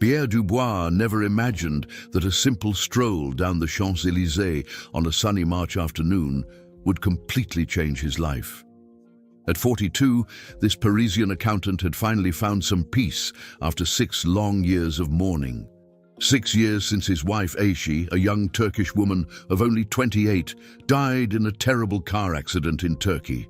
Pierre Dubois never imagined that a simple stroll down the Champs-Élysées on a sunny March afternoon would completely change his life. At 42, this Parisian accountant had finally found some peace after 6 long years of mourning. 6 years since his wife Ayşe, a young Turkish woman of only 28, died in a terrible car accident in Turkey.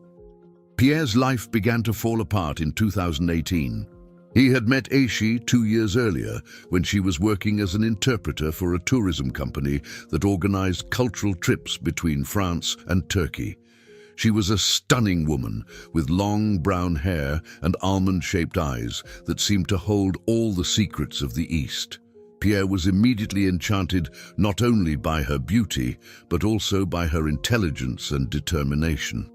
Pierre's life began to fall apart in 2018. He had met Ayşe 2 years earlier when she was working as an interpreter for a tourism company that organized cultural trips between France and Turkey. She was a stunning woman with long brown hair and almond-shaped eyes that seemed to hold all the secrets of the East. Pierre was immediately enchanted not only by her beauty, but also by her intelligence and determination.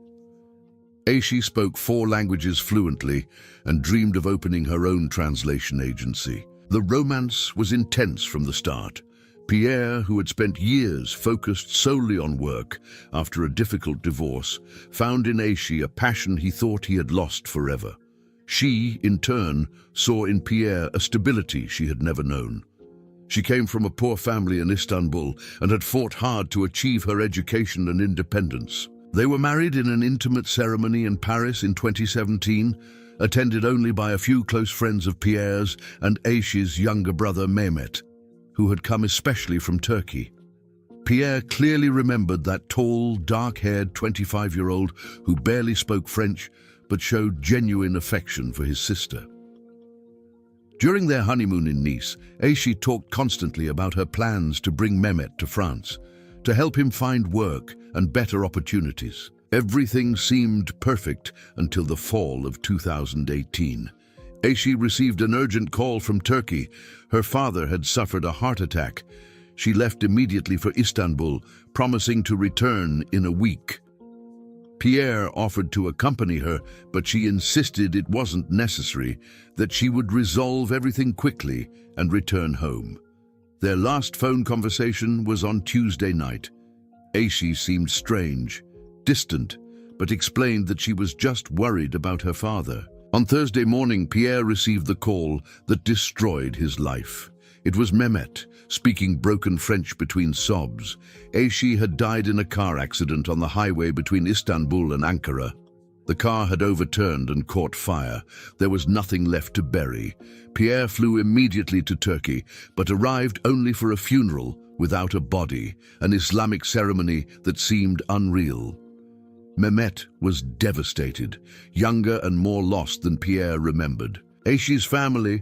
Ayşe spoke 4 languages fluently and dreamed of opening her own translation agency. The romance was intense from the start. Pierre, who had spent years focused solely on work after a difficult divorce, found in Ayşe a passion he thought he had lost forever. She, in turn, saw in Pierre a stability she had never known. She came from a poor family in Istanbul and had fought hard to achieve her education and independence. They were married in an intimate ceremony in Paris in 2017, attended only by a few close friends of Pierre's and Ayşe's younger brother Mehmet, who had come especially from Turkey. Pierre clearly remembered that tall, dark-haired 25-year-old who barely spoke French but showed genuine affection for his sister. During their honeymoon in Nice, Ayşe talked constantly about her plans to bring Mehmet to France, to help him find work and better opportunities. Everything seemed perfect until the fall of 2018. Ayşe received an urgent call from Turkey. Her father had suffered a heart attack. She left immediately for Istanbul, promising to return in a week. Pierre offered to accompany her, but she insisted it wasn't necessary, that she would resolve everything quickly and return home. Their last phone conversation was on Tuesday night. Ayşe seemed strange, distant, but explained that she was just worried about her father. On Thursday morning, Pierre received the call that destroyed his life. It was Mehmet, speaking broken French between sobs. Ayşe had died in a car accident on the highway between Istanbul and Ankara. The car had overturned and caught fire. There was nothing left to bury. Pierre flew immediately to Turkey, but arrived only for a funeral without a body, an Islamic ceremony that seemed unreal. Mehmet was devastated, younger and more lost than Pierre remembered. Ayşe's family,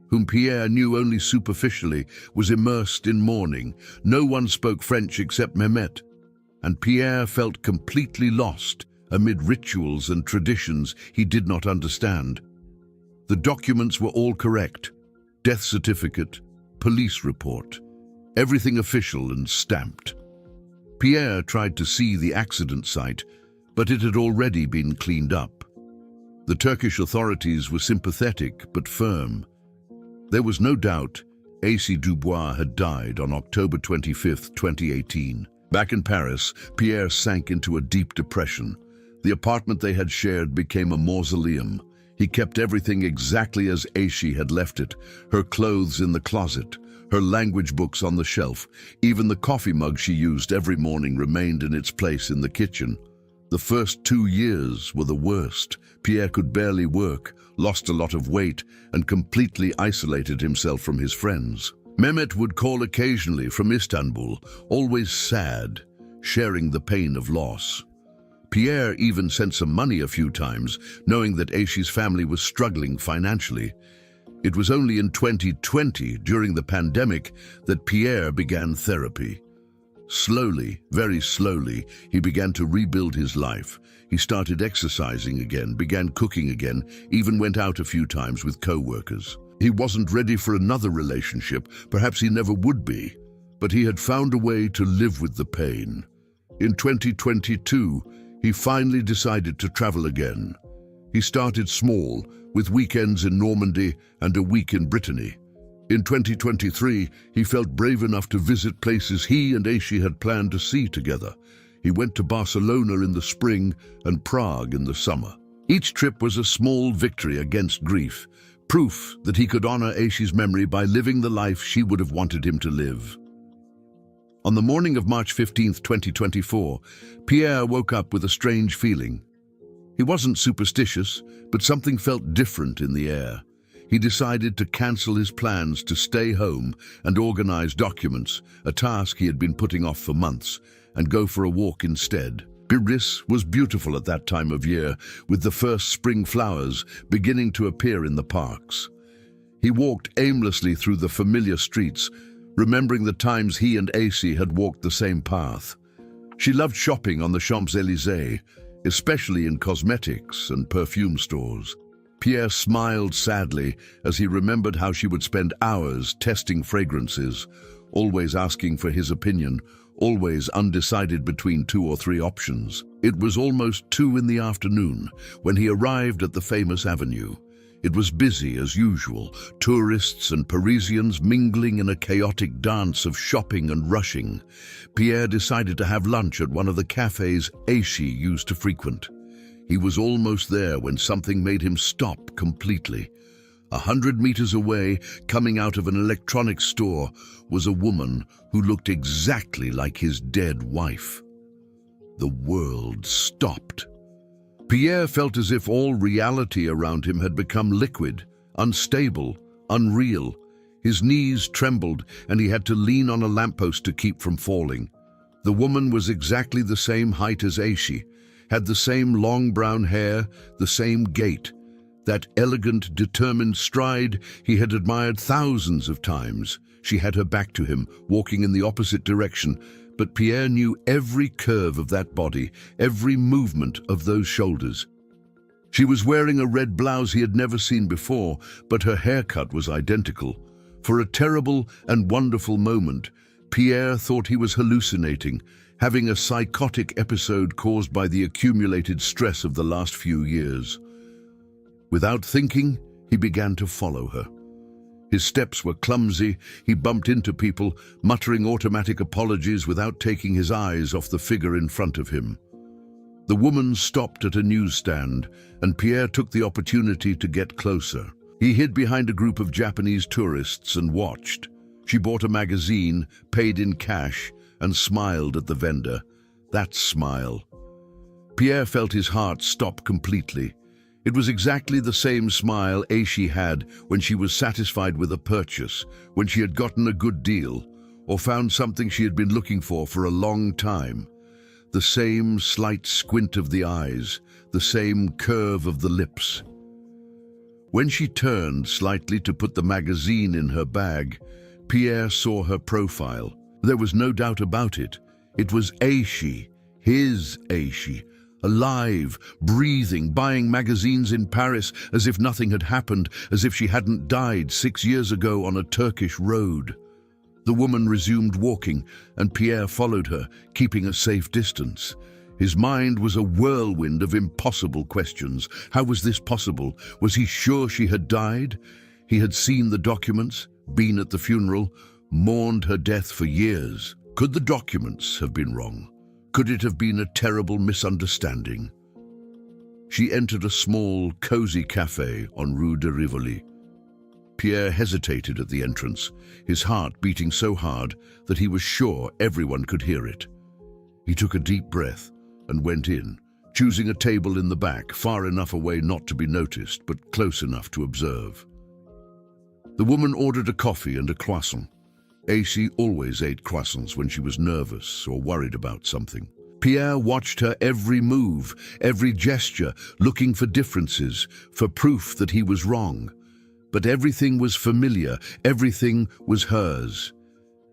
whom Pierre knew only superficially, was immersed in mourning. No one spoke French except Mehmet, and Pierre felt completely lost amid rituals and traditions he did not understand. The documents were all correct: death certificate, police report, everything official and stamped. Pierre tried to see the accident site, but it had already been cleaned up. The Turkish authorities were sympathetic but firm. There was no doubt Ayşe Dubois had died on October 25, 2018. Back in Paris, Pierre sank into a deep depression. The apartment they had shared became a mausoleum. He kept everything exactly as Ayşe had left it, her clothes in the closet, her language books on the shelf. Even the coffee mug she used every morning remained in its place in the kitchen. The first 2 years were the worst. Pierre could barely work, lost a lot of weight, and completely isolated himself from his friends. Mehmet would call occasionally from Istanbul, always sad, sharing the pain of loss. Pierre even sent some money a few times, knowing that Ayşe's family was struggling financially. It was only in 2020, during the pandemic, that Pierre began therapy. Slowly, very slowly, he began to rebuild his life. He started exercising again, began cooking again, even went out a few times with co-workers. He wasn't ready for another relationship, perhaps he never would be, but he had found a way to live with the pain. In 2022, he finally decided to travel again. He started small, with weekends in Normandy and a week in Brittany. In 2023, he felt brave enough to visit places he and Ayşe had planned to see together. He went to Barcelona in the spring and Prague in the summer. Each trip was a small victory against grief. proof that he could honor Aishi's memory by living the life she would have wanted him to live. On the morning of March 15, 2024, Pierre woke up with a strange feeling. He wasn't superstitious, but something felt different in the air. He decided to cancel his plans to stay home and organize documents, a task he had been putting off for months, and go for a walk instead. Paris was beautiful at that time of year, with the first spring flowers beginning to appear in the parks. He walked aimlessly through the familiar streets, remembering the times he and Aishi had walked the same path. She loved shopping on the Champs-Élysées, especially in cosmetics and perfume stores. Pierre smiled sadly as he remembered how she would spend hours testing fragrances, always asking for his opinion, always undecided between 2 or 3 options. It was almost 2 in the afternoon when he arrived at the famous avenue. It was busy as usual, tourists and Parisians mingling in a chaotic dance of shopping and rushing. Pierre decided to have lunch at one of the cafes Aishi used to frequent. He was almost there when something made him stop completely. 100 meters away, coming out of an electronics store, was a woman who looked exactly like his dead wife. The world stopped. Pierre felt as if all reality around him had become liquid, unstable, unreal. His knees trembled and he had to lean on a lamppost to keep from falling. The woman was exactly the same height as Aishi, had the same long brown hair, the same gait. That elegant, determined stride he had admired thousands of times. She had her back to him, walking in the opposite direction, but Pierre knew every curve of that body, every movement of those shoulders. She was wearing a red blouse he had never seen before, but her haircut was identical. For a terrible and wonderful moment, Pierre thought he was hallucinating, having a psychotic episode caused by the accumulated stress of the last few years. Without thinking, he began to follow her. His steps were clumsy, he bumped into people, muttering automatic apologies without taking his eyes off the figure in front of him. The woman stopped at a newsstand, and Pierre took the opportunity to get closer. He hid behind a group of Japanese tourists and watched. She bought a magazine, paid in cash, and smiled at the vendor. That smile. Pierre felt his heart stop completely. It was exactly the same smile Aishi had when she was satisfied with a purchase, when she had gotten a good deal, or found something she had been looking for a long time. The same slight squint of the eyes, the same curve of the lips. When she turned slightly to put the magazine in her bag, Pierre saw her profile. There was no doubt about it. It was Aishi, his Aishi. Alive, breathing, buying magazines in Paris as if nothing had happened, as if she hadn't died 6 years ago on a Turkish road. The woman resumed walking, and Pierre followed her, keeping a safe distance. His mind was a whirlwind of impossible questions. How was this possible? Was he sure she had died? He had seen the documents, been at the funeral, mourned her death for years. Could the documents have been wrong? Could it have been a terrible misunderstanding? She entered a small, cozy cafe on Rue de Rivoli. Pierre hesitated at the entrance, his heart beating so hard that he was sure everyone could hear it. He took a deep breath and went in, choosing a table in the back, far enough away not to be noticed, but close enough to observe. The woman ordered a coffee and a croissant. Aishi always ate croissants when she was nervous or worried about something. Pierre watched her every move, every gesture, looking for differences, for proof that he was wrong. But everything was familiar, everything was hers.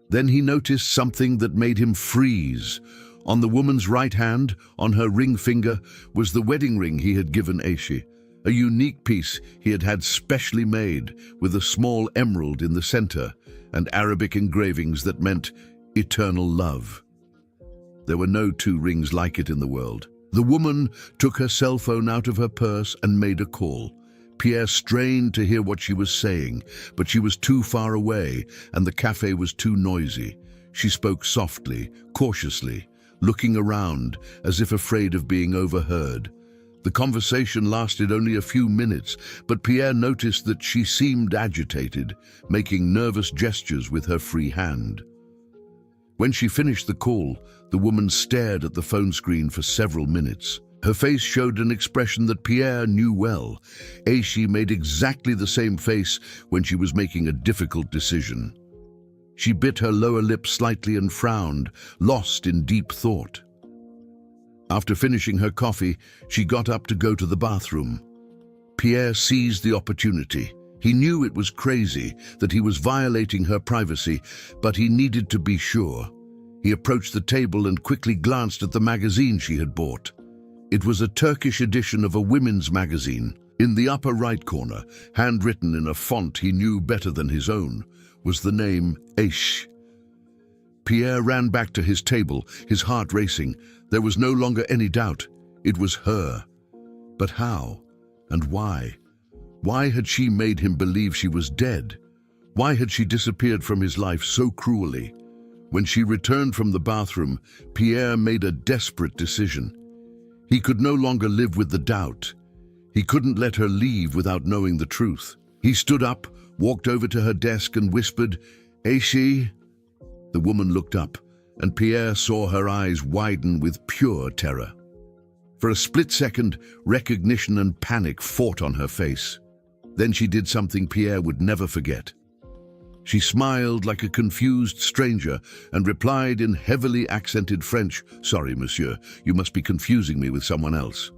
Then he noticed something that made him freeze. On the woman's right hand, on her ring finger, was the wedding ring he had given Aishi. A unique piece he had had specially made, with a small emerald in the center, and Arabic engravings that meant eternal love. There were no 2 rings like it in the world. The woman took her cell phone out of her purse and made a call. Pierre strained to hear what she was saying, but she was too far away and the cafe was too noisy. She spoke softly, cautiously, looking around as if afraid of being overheard. The conversation lasted only a few minutes, but Pierre noticed that she seemed agitated, making nervous gestures with her free hand. When she finished the call, the woman stared at the phone screen for several minutes. Her face showed an expression that Pierre knew well. Aishi made exactly the same face when she was making a difficult decision. She bit her lower lip slightly and frowned, lost in deep thought. After finishing her coffee, she got up to go to the bathroom. Pierre seized the opportunity. He knew it was crazy, that he was violating her privacy, but he needed to be sure. He approached the table and quickly glanced at the magazine she had bought. It was a Turkish edition of a women's magazine. In the upper right corner, handwritten in a font he knew better than his own, was the name Aish. Pierre ran back to his table, his heart racing. There was no longer any doubt. It was her. But how? And why? Why had she made him believe she was dead? Why had she disappeared from his life so cruelly? When she returned from the bathroom, Pierre made a desperate decision. He could no longer live with the doubt. He couldn't let her leave without knowing the truth. He stood up, walked over to her desk and whispered, "Aishi?" The woman looked up, and Pierre saw her eyes widen with pure terror. For a split second, recognition and panic fought on her face. Then she did something Pierre would never forget. She smiled like a confused stranger and replied in heavily accented French, "Sorry, monsieur, you must be confusing me with someone else."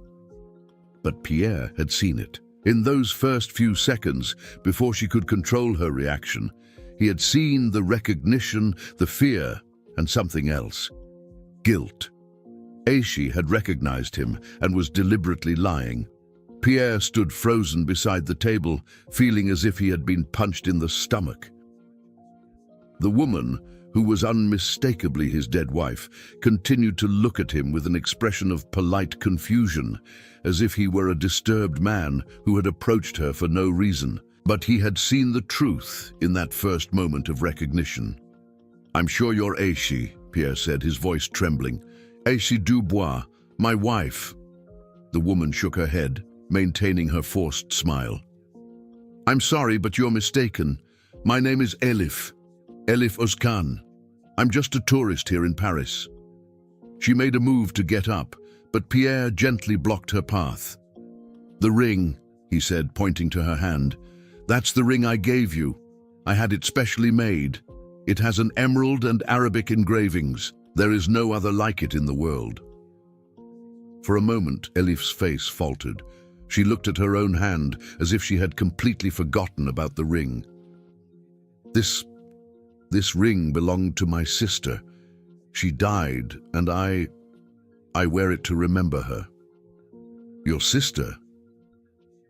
But Pierre had seen it. In those first few seconds, before she could control her reaction, he had seen the recognition, the fear, and something else. Guilt. Aishi had recognized him and was deliberately lying. Pierre stood frozen beside the table, feeling as if he had been punched in the stomach. The woman, who was unmistakably his dead wife, continued to look at him with an expression of polite confusion, as if he were a disturbed man who had approached her for no reason. But he had seen the truth in that first moment of recognition. "I'm sure you're Aishi," Pierre said, his voice trembling. "Aishi Dubois, my wife." The woman shook her head, maintaining her forced smile. "I'm sorry, but you're mistaken. My name is Elif Özkan. I'm just a tourist here in Paris." She made a move to get up, but Pierre gently blocked her path. "The ring," he said, pointing to her hand. "That's the ring I gave you. I had it specially made. It has an emerald and Arabic engravings. There is no other like it in the world." For a moment, Elif's face faltered. She looked at her own hand as if she had completely forgotten about the ring. This ring belonged to my sister. She died, and I wear it to remember her." "Your sister?"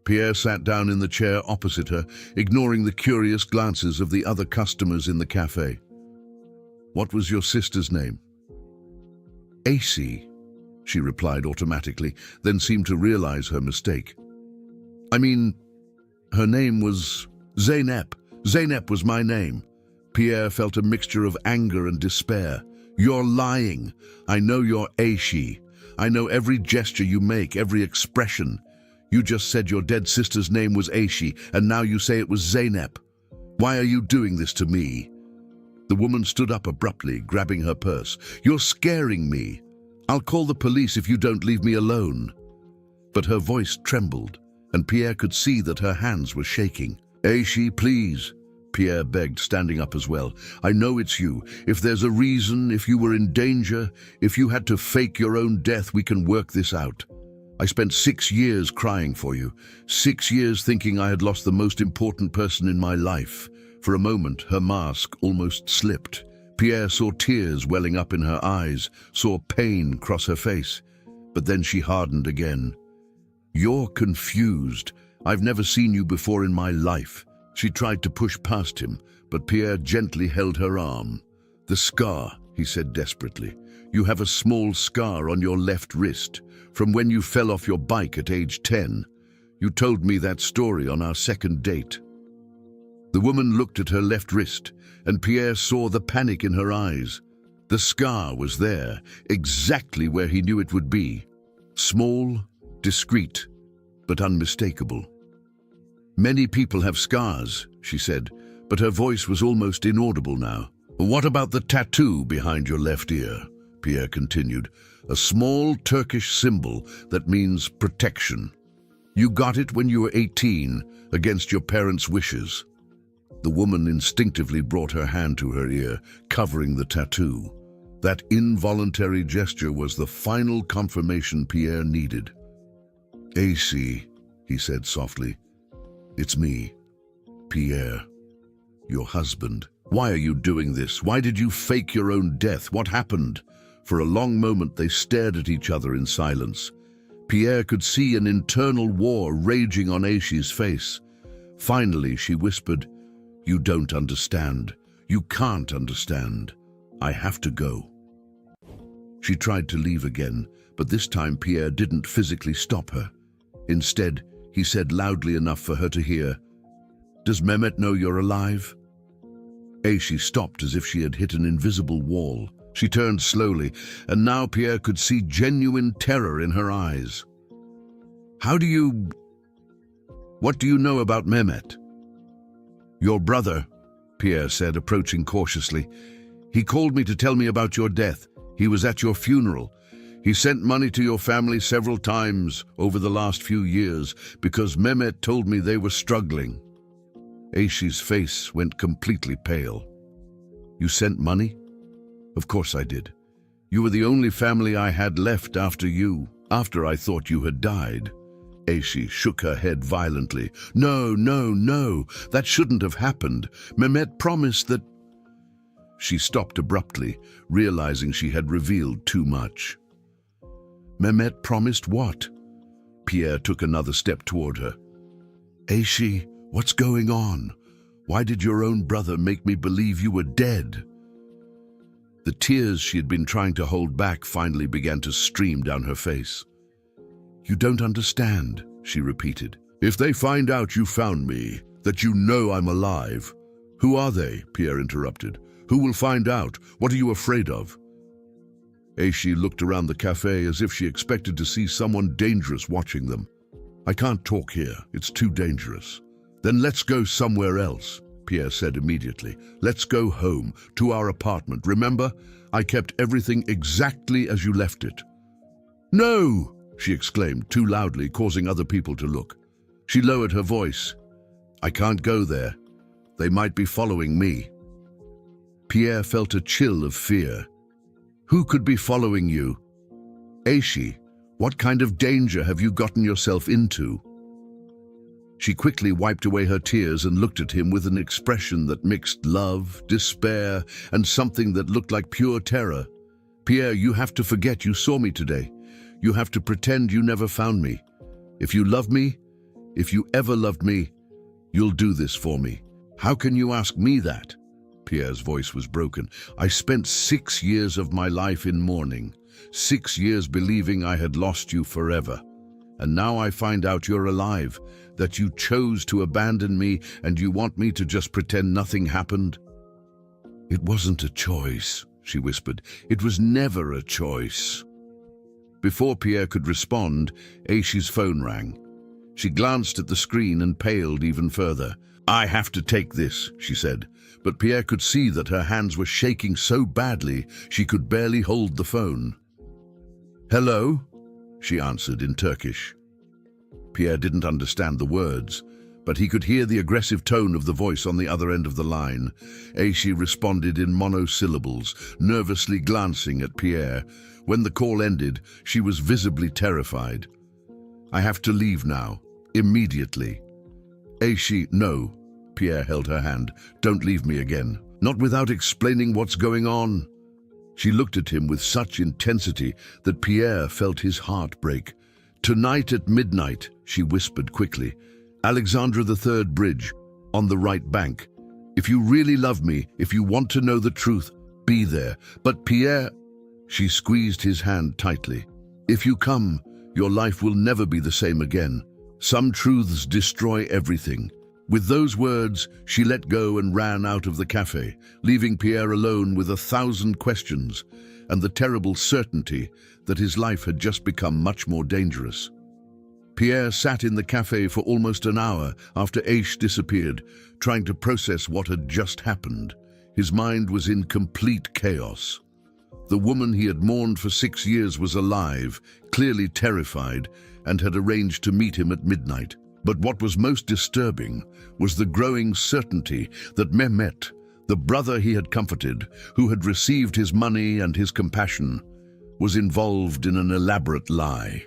Pierre sat down in the chair opposite her, ignoring the curious glances of the other customers in the cafe. "What was your sister's name?" "Aishi," she replied automatically, then seemed to realize her mistake. "I mean, her name was Zeynep. Zeynep was my name." Pierre felt a mixture of anger and despair. "You're lying. I know you're Aishi. I know every gesture you make, every expression. You just said your dead sister's name was Aishi, and now you say it was Zeynep. Why are you doing this to me?" The woman stood up abruptly, grabbing her purse. "You're scaring me. I'll call the police if you don't leave me alone." But her voice trembled, and Pierre could see that her hands were shaking. "Aishi, please," Pierre begged, standing up as well. "I know it's you. If there's a reason, if you were in danger, if you had to fake your own death, we can work this out. I spent 6 years crying for you, 6 years thinking I had lost the most important person in my life." For a moment, her mask almost slipped. Pierre saw tears welling up in her eyes, saw pain cross her face. But then she hardened again. "You're confused. I've never seen you before in my life." She tried to push past him, but Pierre gently held her arm. "The scar," he said desperately. "You have a small scar on your left wrist, from when you fell off your bike at age 10. You told me that story on our second date." The woman looked at her left wrist, and Pierre saw the panic in her eyes. The scar was there, exactly where he knew it would be. Small, discreet, but unmistakable. "Many people have scars," she said, but her voice was almost inaudible now. "What about the tattoo behind your left ear?" Pierre continued. "A small Turkish symbol that means protection. You got it when you were 18, against your parents' wishes." The woman instinctively brought her hand to her ear, covering the tattoo. That involuntary gesture was the final confirmation Pierre needed. "AC," he said softly. "It's me, Pierre, your husband. Why are you doing this? Why did you fake your own death? What happened?" For a long moment they stared at each other in silence. Pierre could see an internal war raging on Aishi's face. Finally, she whispered, "You don't understand. You can't understand. I have to go." She tried to leave again, but this time Pierre didn't physically stop her. Instead, he said loudly enough for her to hear, "Does Mehmet know you're alive?" Aishi stopped as if she had hit an invisible wall. She turned slowly, and now Pierre could see genuine terror in her eyes. What do you know about Mehmet?" "Your brother," Pierre said, approaching cautiously. "He called me to tell me about your death. He was at your funeral. He sent money to your family several times over the last few years because Mehmet told me they were struggling." Aishi's face went completely pale. "You sent money?" "Of course I did. You were the only family I had left after I thought you had died." Aishi shook her head violently. No, that shouldn't have happened. Mehmet promised that..." She stopped abruptly, realizing she had revealed too much. "Mehmet promised what?" Pierre took another step toward her. "Aishi, what's going on? Why did your own brother make me believe you were dead?" The tears she had been trying to hold back finally began to stream down her face. "You don't understand," she repeated. "If they find out you found me, that you know I'm alive..." "Who are they?" Pierre interrupted. "Who will find out? What are you afraid of?" Aishi looked around the cafe as if she expected to see someone dangerous watching them. "I can't talk here. It's too dangerous." "Then let's go somewhere else," Pierre said immediately. "Let's go home, to our apartment. Remember, I kept everything exactly as you left it." "No!" she exclaimed too loudly, causing other people to look. She lowered her voice. "I can't go there. They might be following me." Pierre felt a chill of fear. "Who could be following you?" "Aishi, what kind of danger have you gotten yourself into?" She quickly wiped away her tears and looked at him with an expression that mixed love, despair, and something that looked like pure terror. "Pierre, you have to forget you saw me today. You have to pretend you never found me. If you love me, if you ever loved me, you'll do this for me." "How can you ask me that?" Pierre's voice was broken. "I spent 6 years of my life in mourning, 6 years believing I had lost you forever. And now I find out you're alive, that you chose to abandon me, and you want me to just pretend nothing happened?" "It wasn't a choice," she whispered. "It was never a choice." Before Pierre could respond, Aishi's phone rang. She glanced at the screen and paled even further. "I have to take this," she said, but Pierre could see that her hands were shaking so badly she could barely hold the phone. "Hello?" she answered in Turkish. Pierre didn't understand the words, but he could hear the aggressive tone of the voice on the other end of the line. Aishi responded in monosyllables, nervously glancing at Pierre. When the call ended, she was visibly terrified. "I have to leave now, immediately." "Aishi, no." Pierre held her hand. "Don't leave me again. Not without explaining what's going on." She looked at him with such intensity that Pierre felt his heart break. "Tonight at midnight," she whispered quickly. "Alexandra III Bridge, on the right bank. If you really love me, if you want to know the truth, be there. But Pierre..." She squeezed his hand tightly. "If you come, your life will never be the same again. Some truths destroy everything." With those words, she let go and ran out of the cafe, leaving Pierre alone with 1,000 questions and the terrible certainty that his life had just become much more dangerous. Pierre sat in the cafe for almost an hour after Aish disappeared, trying to process what had just happened. His mind was in complete chaos. The woman he had mourned for 6 years was alive, clearly terrified, and had arranged to meet him at midnight. But what was most disturbing was the growing certainty that Mehmet, the brother he had comforted, who had received his money and his compassion, was involved in an elaborate lie.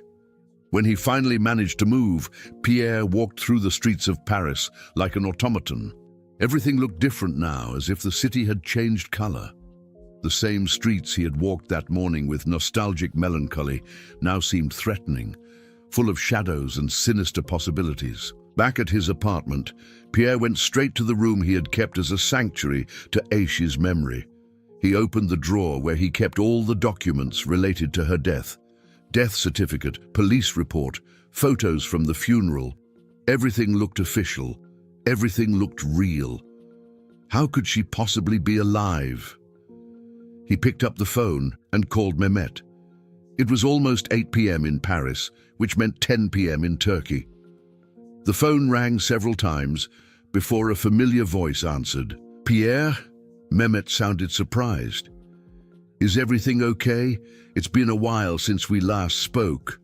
When he finally managed to move, Pierre walked through the streets of Paris like an automaton. Everything looked different now, as if the city had changed color. The same streets he had walked that morning with nostalgic melancholy now seemed threatening, full of shadows and sinister possibilities. Back at his apartment, Pierre went straight to the room he had kept as a sanctuary to Aish's memory. He opened the drawer where he kept all the documents related to her death. Death certificate, police report, photos from the funeral. Everything looked official. Everything looked real. How could she possibly be alive? He picked up the phone and called Mehmet. It was almost 8 p.m. in Paris, which meant 10 p.m. in Turkey. The phone rang several times before a familiar voice answered. "Pierre?" Mehmet sounded surprised. "Is everything okay? It's been a while since we last spoke."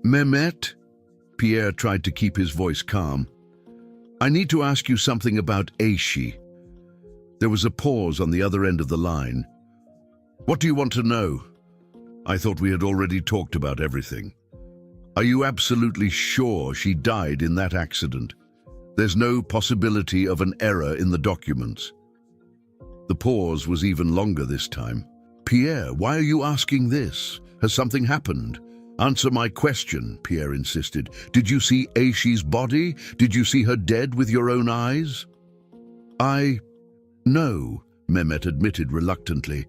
"Mehmet?" Pierre tried to keep his voice calm. "I need to ask you something about Aishi." There was a pause on the other end of the line. "What do you want to know?" "I thought we had already talked about everything." "Are you absolutely sure she died in that accident? There's no possibility of an error in the documents." The pause was even longer this time. "Pierre, why are you asking this? Has something happened? Answer my question," Pierre insisted. "Did you see Aishi's body? Did you see her dead with your own eyes?" No," Mehmet admitted reluctantly.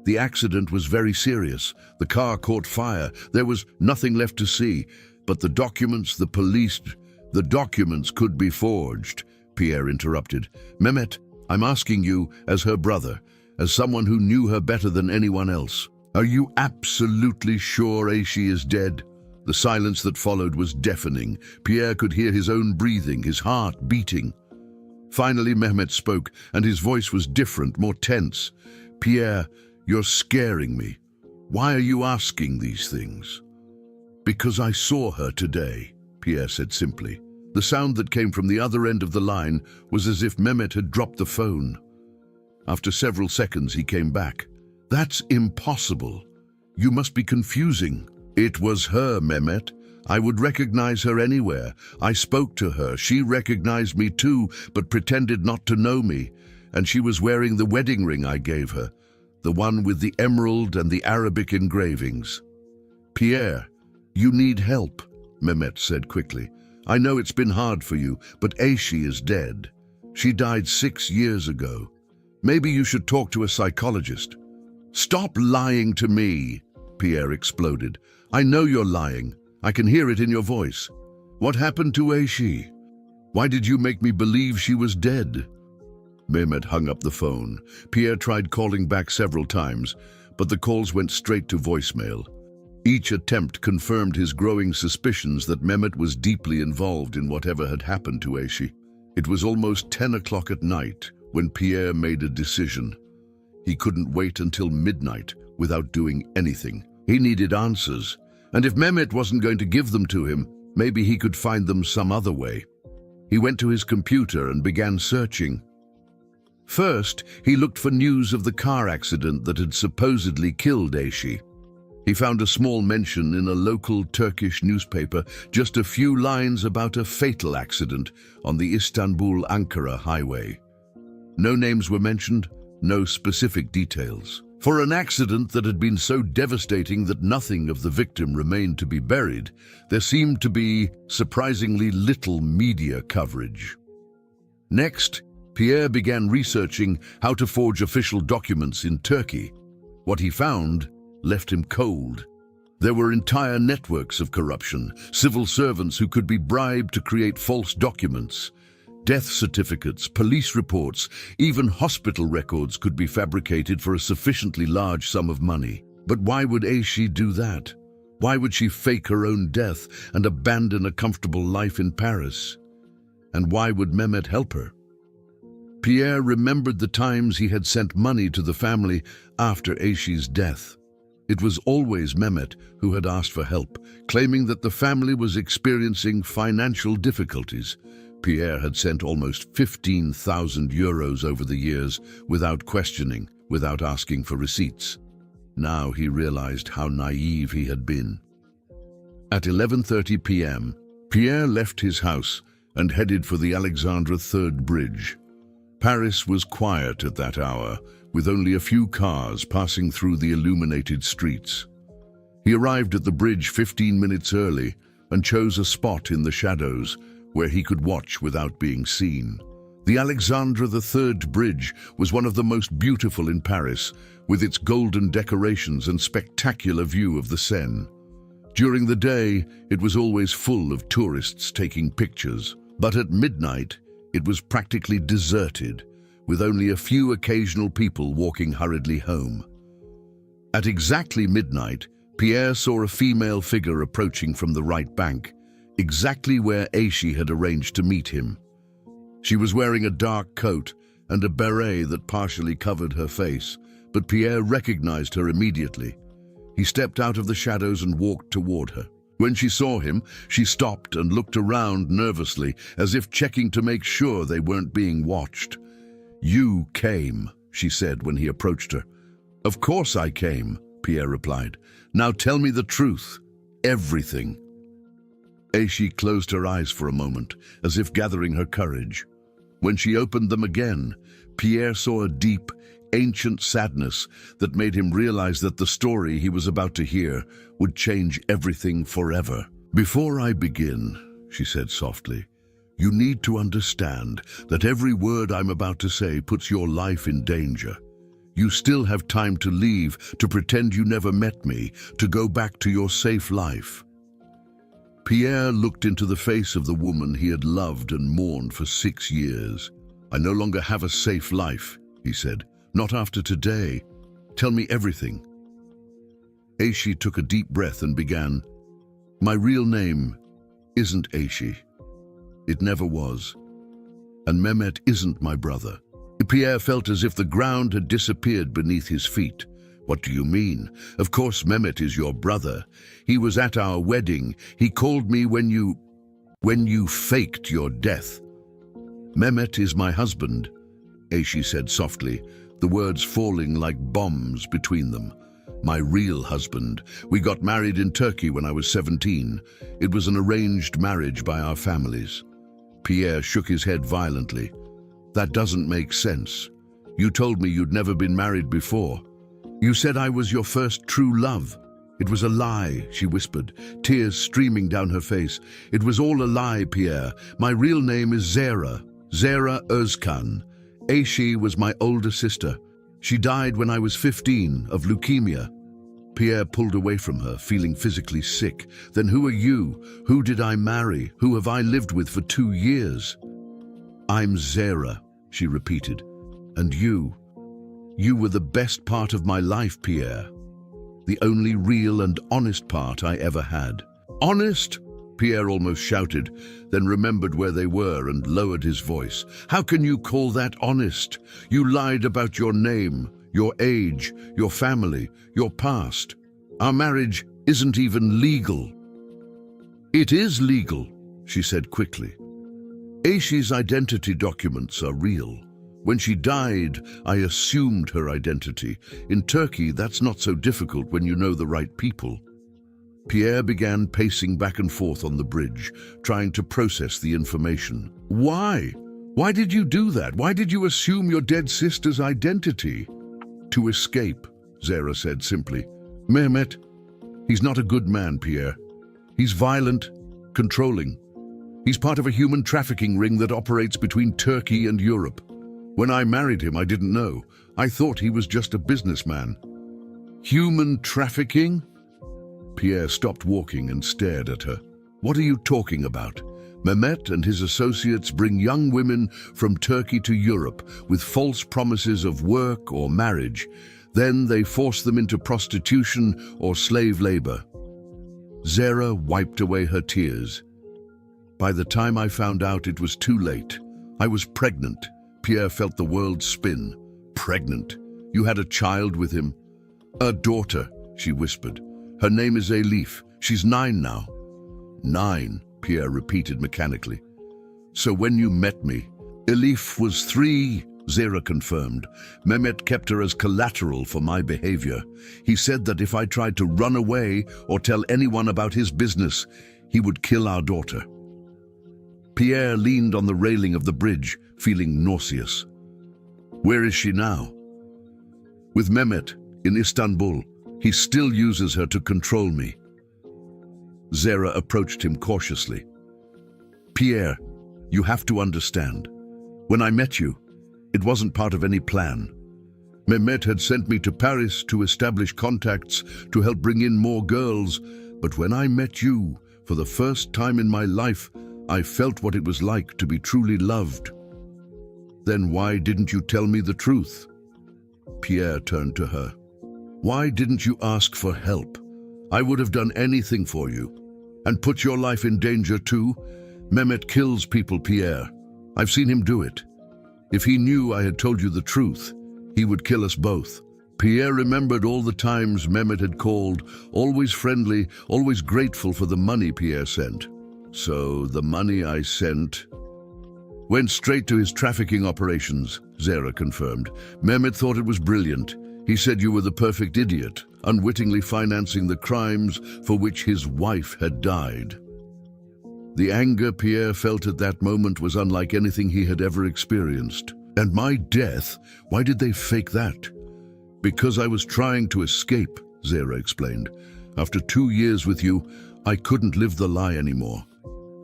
"The accident was very serious. The car caught fire. There was nothing left to see. But the documents, the documents could be forged," Pierre interrupted. "Mehmet, I'm asking you, as her brother, as someone who knew her better than anyone else, are you absolutely sure Aishi is dead?" The silence that followed was deafening. Pierre could hear his own breathing, his heart beating. Finally, Mehmet spoke, and his voice was different, more tense. "Pierre, you're scaring me. Why are you asking these things?" "Because I saw her today," Pierre said simply. The sound that came from the other end of the line was as if Mehmet had dropped the phone. After several seconds, he came back. "That's impossible. You must be confusing." "It was her, Mehmet. I would recognize her anywhere. I spoke to her. She recognized me too, but pretended not to know me. And she was wearing the wedding ring I gave her, the one with the emerald and the Arabic engravings." "Pierre, you need help," Mehmet said quickly. "I know it's been hard for you, but Aishi is dead. She died 6 years ago. Maybe you should talk to a psychologist." "Stop lying to me," Pierre exploded. "I know you're lying. I can hear it in your voice. What happened to Aishi? Why did you make me believe she was dead?" Mehmet hung up the phone. Pierre tried calling back several times, but the calls went straight to voicemail. Each attempt confirmed his growing suspicions that Mehmet was deeply involved in whatever had happened to Aishi. It was almost 10 o'clock at night when Pierre made a decision. He couldn't wait until midnight without doing anything. He needed answers. And if Mehmet wasn't going to give them to him, maybe he could find them some other way. He went to his computer and began searching. First, he looked for news of the car accident that had supposedly killed Aishi. He found a small mention in a local Turkish newspaper, just a few lines about a fatal accident on the Istanbul-Ankara highway. No names were mentioned, no specific details. For an accident that had been so devastating that nothing of the victim remained to be buried, there seemed to be surprisingly little media coverage. Next, Pierre began researching how to forge official documents in Turkey. What he found left him cold. There were entire networks of corruption, civil servants who could be bribed to create false documents. Death certificates, police reports, even hospital records could be fabricated for a sufficiently large sum of money. But why would Aishi do that? Why would she fake her own death and abandon a comfortable life in Paris? And why would Mehmet help her? Pierre remembered the times he had sent money to the family after Aishi's death. It was always Mehmet who had asked for help, claiming that the family was experiencing financial difficulties. Pierre had sent almost 15,000 euros over the years without questioning, without asking for receipts. Now he realized how naive he had been. At 11:30 p.m., Pierre left his house and headed for the Alexandre III Bridge. Paris was quiet at that hour, with only a few cars passing through the illuminated streets. He arrived at the bridge 15 minutes early and chose a spot in the shadows where he could watch without being seen. The Alexandre III Bridge was one of the most beautiful in Paris, with its golden decorations and spectacular view of the Seine. During the day, it was always full of tourists taking pictures, but at midnight, it was practically deserted, with only a few occasional people walking hurriedly home. At exactly midnight, Pierre saw a female figure approaching from the right bank, exactly where Aishi had arranged to meet him. She was wearing a dark coat and a beret that partially covered her face, but Pierre recognized her immediately. He stepped out of the shadows and walked toward her. When she saw him, she stopped and looked around nervously, as if checking to make sure they weren't being watched. "You came," she said when he approached her. "Of course I came," Pierre replied. "Now tell me the truth. Everything." Aishi closed her eyes for a moment, as if gathering her courage. When she opened them again, Pierre saw a deep, ancient sadness that made him realize that the story he was about to hear would change everything forever. "Before I begin," she said softly, "you need to understand that every word I'm about to say puts your life in danger. You still have time to leave, to pretend you never met me, to go back to your safe life." Pierre looked into the face of the woman he had loved and mourned for 6 years. "I no longer have a safe life," he said. "Not after today. Tell me everything." Aishi took a deep breath and began, "My real name isn't Aishi. It never was. And Mehmet isn't my brother." Pierre felt as if the ground had disappeared beneath his feet. "What do you mean? Of course Mehmet is your brother. He was at our wedding. He called me when you faked your death." "Mehmet is my husband," Aishi said softly, the words falling like bombs between them. "My real husband. We got married in Turkey when I was 17. It was an arranged marriage by our families." Pierre shook his head violently. "That doesn't make sense. You told me you'd never been married before. You said I was your first true love." "It was a lie," she whispered, tears streaming down her face. "It was all a lie, Pierre. My real name is Zehra Özkan. Aishi was my older sister. She died when I was 15 of leukemia." Pierre pulled away from her, feeling physically sick. "Then who are you? Who did I marry? Who have I lived with for 2 years?" "I'm Zehra," she repeated. "And you were the best part of my life, Pierre. The only real and honest part I ever had." "Honest?" Pierre almost shouted, then remembered where they were and lowered his voice. "How can you call that honest? You lied about your name, your age, your family, your past. Our marriage isn't even legal." "It is legal," she said quickly. "Aishi's identity documents are real. When she died, I assumed her identity. In Turkey, that's not so difficult when you know the right people." Pierre began pacing back and forth on the bridge, trying to process the information. "Why? Why did you do that? Why did you assume your dead sister's identity?" "To escape," Zehra said simply. "Mehmet, he's not a good man, Pierre. He's violent, controlling. He's part of a human trafficking ring that operates between Turkey and Europe. When I married him, I didn't know. I thought he was just a businessman." "Human trafficking?" Pierre stopped walking and stared at her. "What are you talking about? Mehmet and his associates bring young women from Turkey to Europe with false promises of work or marriage. Then they force them into prostitution or slave labor. Zara wiped away her tears. By the time I found out, it was too late. I was pregnant. Pierre felt the world spin. Pregnant? You had a child with him? A daughter, she whispered. Her name is Elif. She's 9 now. 9, Pierre repeated mechanically. So when you met me, Elif was 3, Zara confirmed. Mehmet kept her as collateral for my behavior. He said that if I tried to run away or tell anyone about his business, he would kill our daughter. Pierre leaned on the railing of the bridge, feeling nauseous. Where is she now? With Mehmet, in Istanbul. He still uses her to control me. Zara approached him cautiously. Pierre, you have to understand. When I met you, it wasn't part of any plan. Mehmet had sent me to Paris to establish contacts to help bring in more girls, but when I met you, for the first time in my life, I felt what it was like to be truly loved. Then why didn't you tell me the truth? Pierre turned to her. Why didn't you ask for help? I would have done anything for you. And put your life in danger too? Mehmet kills people, Pierre. I've seen him do it. If he knew I had told you the truth, he would kill us both. Pierre remembered all the times Mehmet had called, always friendly, always grateful for the money Pierre sent. So the money I sent went straight to his trafficking operations, Zara confirmed. Mehmet thought it was brilliant. He said you were the perfect idiot, unwittingly financing the crimes for which his wife had died. The anger Pierre felt at that moment was unlike anything he had ever experienced. And my death, why did they fake that? Because I was trying to escape, Zara explained. After 2 years with you, I couldn't live the lie anymore.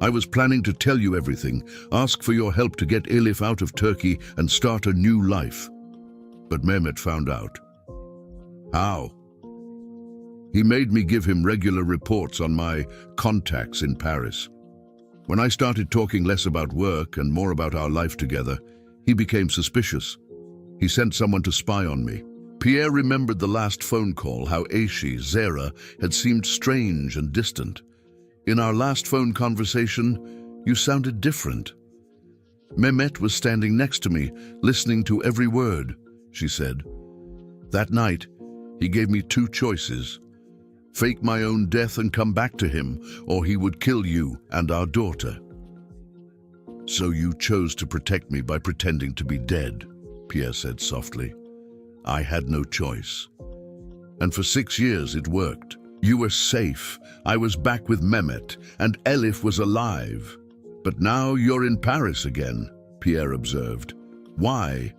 I was planning to tell you everything, ask for your help to get Elif out of Turkey and start a new life. But Mehmet found out. How? He made me give him regular reports on my contacts in Paris. When I started talking less about work and more about our life together, he became suspicious. He sent someone to spy on me. Pierre remembered the last phone call, how Aishi, Zara, had seemed strange and distant. In our last phone conversation, you sounded different. Mehmet was standing next to me, listening to every word, she said. That night, he gave me 2 choices. Fake my own death and come back to him, or he would kill you and our daughter. So you chose to protect me by pretending to be dead, Pierre said softly. I had no choice. And for 6 years it worked. You were safe, I was back with Mehmet, and Elif was alive. But now you're in Paris again, Pierre observed. Why?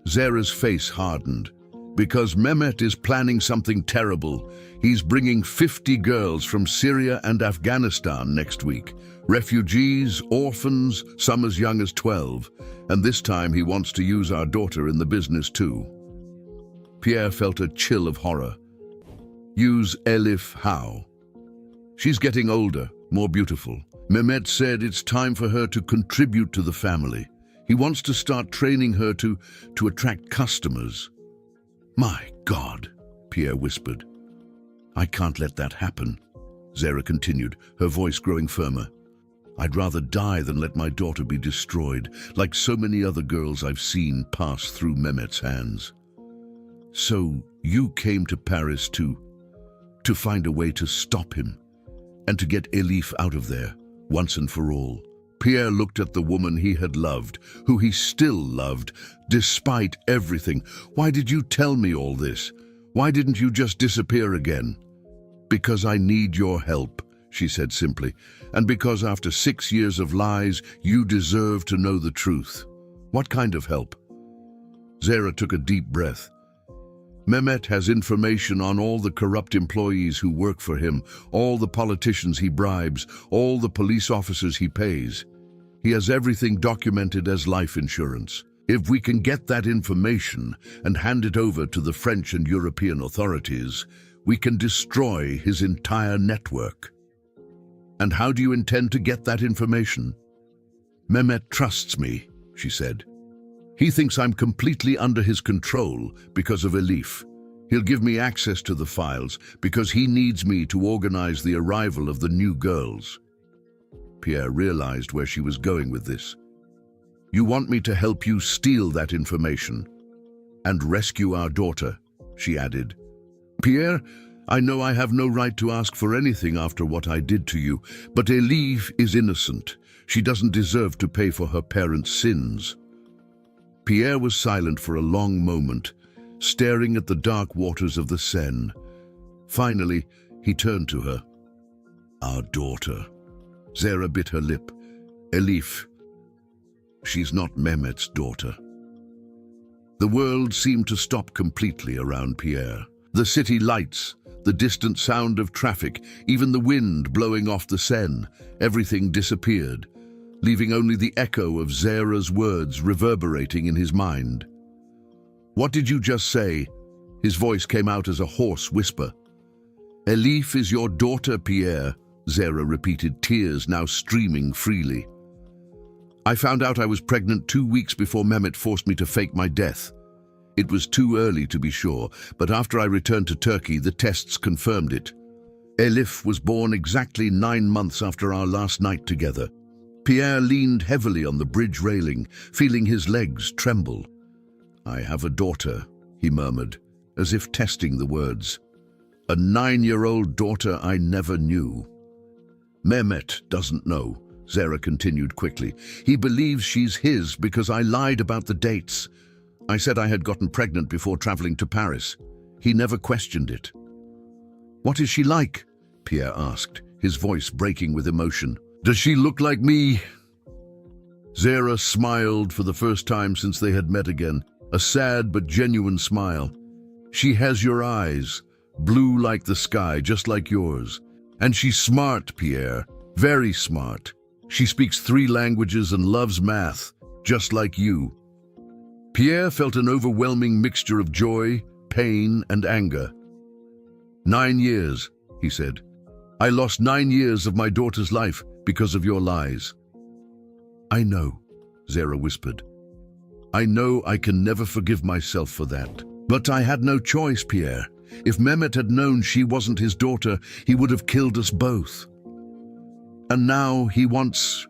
Zara's face hardened. Because Mehmet is planning something terrible. He's bringing 50 girls from Syria and Afghanistan next week. Refugees, orphans, some as young as 12. And this time he wants to use our daughter in the business too. Pierre felt a chill of horror. Use Elif how? She's getting older, more beautiful. Mehmet said it's time for her to contribute to the family. He wants to start training her to attract customers. My God, Pierre whispered. I can't let that happen, Zara continued, her voice growing firmer. I'd rather die than let my daughter be destroyed, like so many other girls I've seen pass through Mehmet's hands. So you came to Paris to find a way to stop him and to get Elif out of there, once and for all. Pierre looked at the woman he had loved, who he still loved, despite everything. Why did you tell me all this? Why didn't you just disappear again? Because I need your help, she said simply, and because after 6 years of lies, you deserve to know the truth. What kind of help? Zara took a deep breath. Mehmet has information on all the corrupt employees who work for him, all the politicians he bribes, all the police officers he pays. He has everything documented as life insurance. If we can get that information and hand it over to the French and European authorities, we can destroy his entire network. And how do you intend to get that information? Mehmet trusts me, she said. He thinks I'm completely under his control because of Elif. He'll give me access to the files because he needs me to organize the arrival of the new girls. Pierre realized where she was going with this. You want me to help you steal that information and rescue our daughter, she added. Pierre, I know I have no right to ask for anything after what I did to you, but Elif is innocent. She doesn't deserve to pay for her parents' sins. Pierre was silent for a long moment, staring at the dark waters of the Seine. Finally, he turned to her. Our daughter. Zara bit her lip. Elif. She's not Mehmet's daughter. The world seemed to stop completely around Pierre. The city lights, the distant sound of traffic, even the wind blowing off the Seine, everything disappeared, leaving only the echo of Zara's words reverberating in his mind. What did you just say? His voice came out as a hoarse whisper. Elif is your daughter, Pierre, Zara repeated, tears now streaming freely. I found out I was pregnant 2 weeks before Mehmet forced me to fake my death. It was too early to be sure, but after I returned to Turkey, the tests confirmed it. Elif was born exactly 9 months after our last night together. Pierre leaned heavily on the bridge railing, feeling his legs tremble. I have a daughter, he murmured, as if testing the words. A 9-year-old daughter I never knew. Mehmet doesn't know, Zara continued quickly. He believes she's his because I lied about the dates. I said I had gotten pregnant before traveling to Paris. He never questioned it. What is she like? Pierre asked, his voice breaking with emotion. Does she look like me? Zara smiled for the first time since they had met again, a sad but genuine smile. She has your eyes, blue like the sky, just like yours. And she's smart, Pierre, very smart. She speaks 3 languages and loves math, just like you. Pierre felt an overwhelming mixture of joy, pain, and anger. 9 years, he said. I lost 9 years of my daughter's life because of your lies. I know, Zara whispered. I know I can never forgive myself for that. But I had no choice, Pierre. If Mehmet had known she wasn't his daughter, he would have killed us both. And now he wants...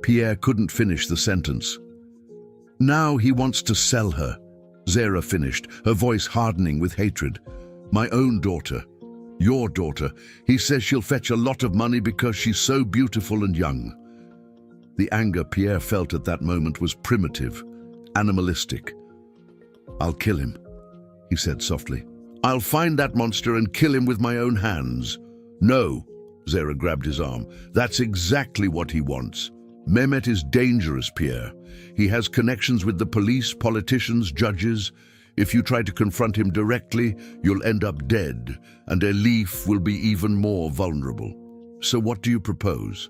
Pierre couldn't finish the sentence. Now he wants to sell her, Zara finished, her voice hardening with hatred. My own daughter. Your daughter. He says she'll fetch a lot of money because she's so beautiful and young. The anger Pierre felt at that moment was primitive, animalistic. I'll kill him, he said softly. I'll find that monster and kill him with my own hands. No, Zara grabbed his arm. That's exactly what he wants. Mehmet is dangerous, Pierre. He has connections with the police, politicians, judges. If you try to confront him directly, you'll end up dead, and Elif will be even more vulnerable. So what do you propose?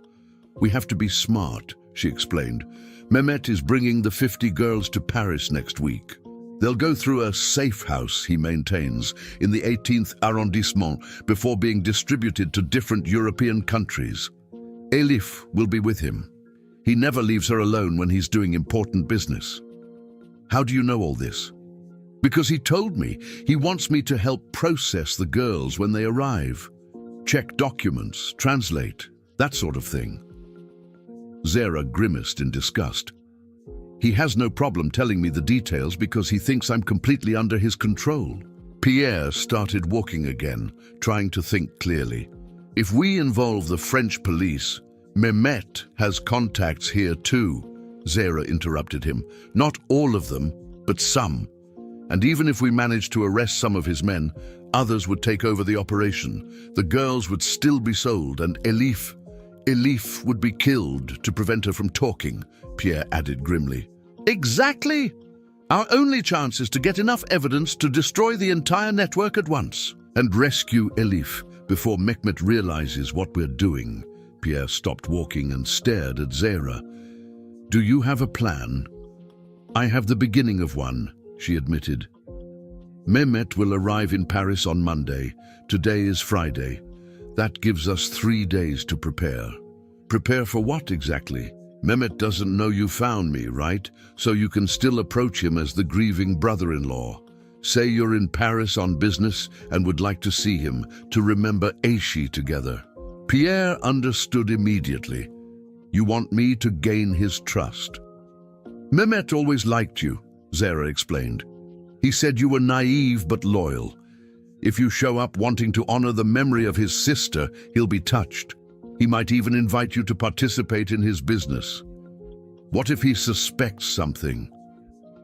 We have to be smart, she explained. Mehmet is bringing the 50 girls to Paris next week. They'll go through a safe house, he maintains, in the 18th arrondissement before being distributed to different European countries. Elif will be with him. He never leaves her alone when he's doing important business. How do you know all this? Because he told me. He wants me to help process the girls when they arrive. Check documents, translate, that sort of thing. Zara grimaced in disgust. He has no problem telling me the details because he thinks I'm completely under his control. Pierre started walking again, trying to think clearly. If we involve the French police, Mehmet has contacts here too, Zara interrupted him. Not all of them, but some. And even if we managed to arrest some of his men, others would take over the operation. The girls would still be sold, and Elif would be killed to prevent her from talking, Pierre added grimly. Exactly! Our only chance is to get enough evidence to destroy the entire network at once and rescue Elif before Mehmet realizes what we're doing. Pierre stopped walking and stared at Zara. Do you have a plan? I have the beginning of one, she admitted. Mehmet will arrive in Paris on Monday. Today is Friday. That gives us 3 days to prepare. Prepare for what exactly? Mehmet doesn't know you found me, right? So you can still approach him as the grieving brother-in-law. Say you're in Paris on business and would like to see him, to remember Aishi together. Pierre understood immediately. You want me to gain his trust. Mehmet always liked you, Zara explained. He said you were naive but loyal. If you show up wanting to honor the memory of his sister, he'll be touched. He might even invite you to participate in his business. What if he suspects something?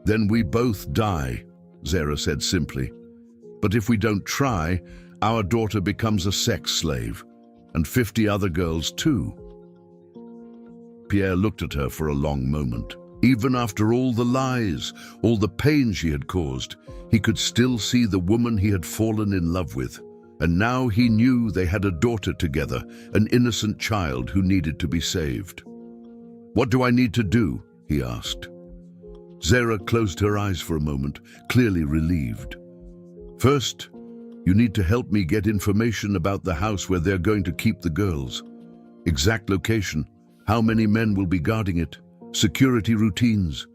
Then we both die, Zara said simply. But if we don't try, our daughter becomes a sex slave, and 50 other girls too. Pierre looked at her for a long moment. Even after all the lies, all the pain she had caused, he could still see the woman he had fallen in love with. And now he knew they had a daughter together, an innocent child who needed to be saved. What do I need to do? He asked. Zara closed her eyes for a moment, clearly relieved. First, you need to help me get information about the house where they're going to keep the girls. Exact location, how many men will be guarding it, security routines.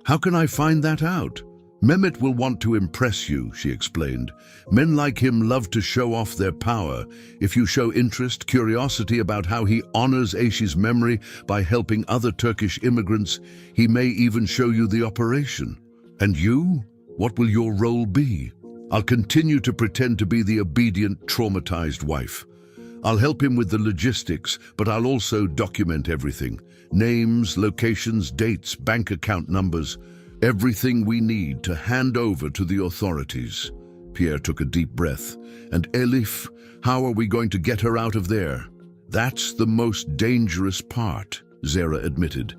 How can I find that out? Mehmet will want to impress you, she explained. Men like him love to show off their power. If you show interest, curiosity about how he honors Aishi's memory by helping other Turkish immigrants, he may even show you the operation. And you? What will your role be? I'll continue to pretend to be the obedient, traumatized wife. I'll help him with the logistics, but I'll also document everything. Names, locations, dates, bank account numbers. Everything we need to hand over to the authorities. Pierre took a deep breath. And Elif, how are we going to get her out of there? That's the most dangerous part, Zara admitted.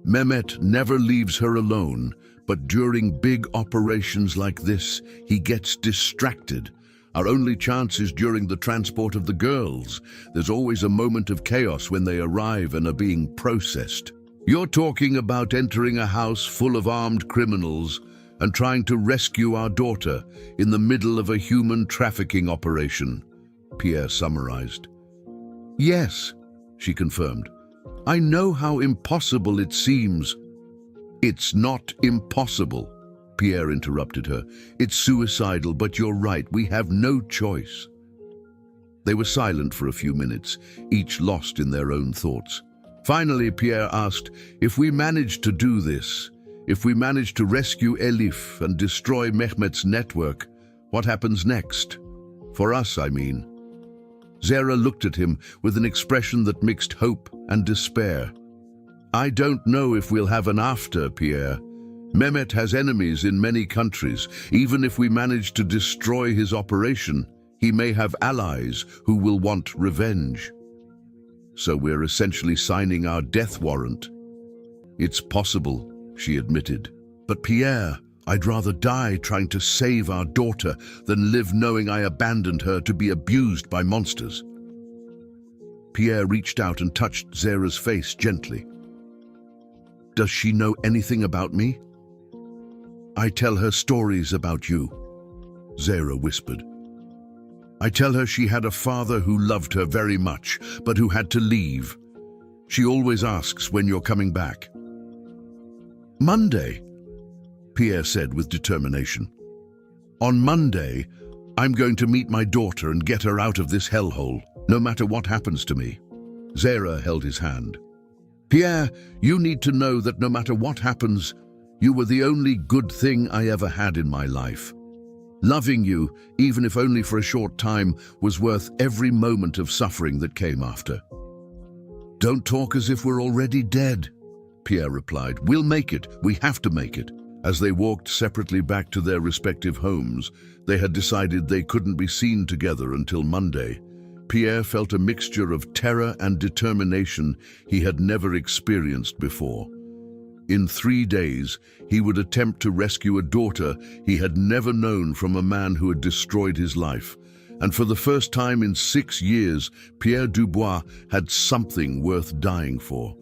Mehmet never leaves her alone, but during big operations like this, he gets distracted. Our only chance is during the transport of the girls. There's always a moment of chaos when they arrive and are being processed. You're talking about entering a house full of armed criminals and trying to rescue our daughter in the middle of a human trafficking operation, Pierre summarized. Yes, she confirmed. I know how impossible it seems. It's not impossible, Pierre interrupted her. It's suicidal, but you're right, we have no choice. They were silent for a few minutes, each lost in their own thoughts. Finally, Pierre asked, if we manage to do this, if we manage to rescue Elif and destroy Mehmet's network, what happens next? For us, I mean. Zara looked at him with an expression that mixed hope and despair. I don't know if we'll have an after, Pierre. Mehmet has enemies in many countries. Even if we manage to destroy his operation, he may have allies who will want revenge. So we're essentially signing our death warrant. It's possible, she admitted. But Pierre, I'd rather die trying to save our daughter than live knowing I abandoned her to be abused by monsters. Pierre reached out and touched Zara's face gently. Does she know anything about me? I tell her stories about you, Zara whispered. I tell her she had a father who loved her very much, but who had to leave. She always asks when you're coming back. Monday, Pierre said with determination. On Monday, I'm going to meet my daughter and get her out of this hellhole, no matter what happens to me. Zara held his hand. Pierre, you need to know that no matter what happens, you were the only good thing I ever had in my life. Loving you, even if only for a short time, was worth every moment of suffering that came after. Don't talk as if we're already dead, Pierre replied. We'll make it. We have to make it. As they walked separately back to their respective homes, they had decided they couldn't be seen together until Monday. Pierre felt a mixture of terror and determination he had never experienced before. In 3 days, he would attempt to rescue a daughter he had never known from a man who had destroyed his life. And for the first time in 6 years, Pierre Dubois had something worth dying for.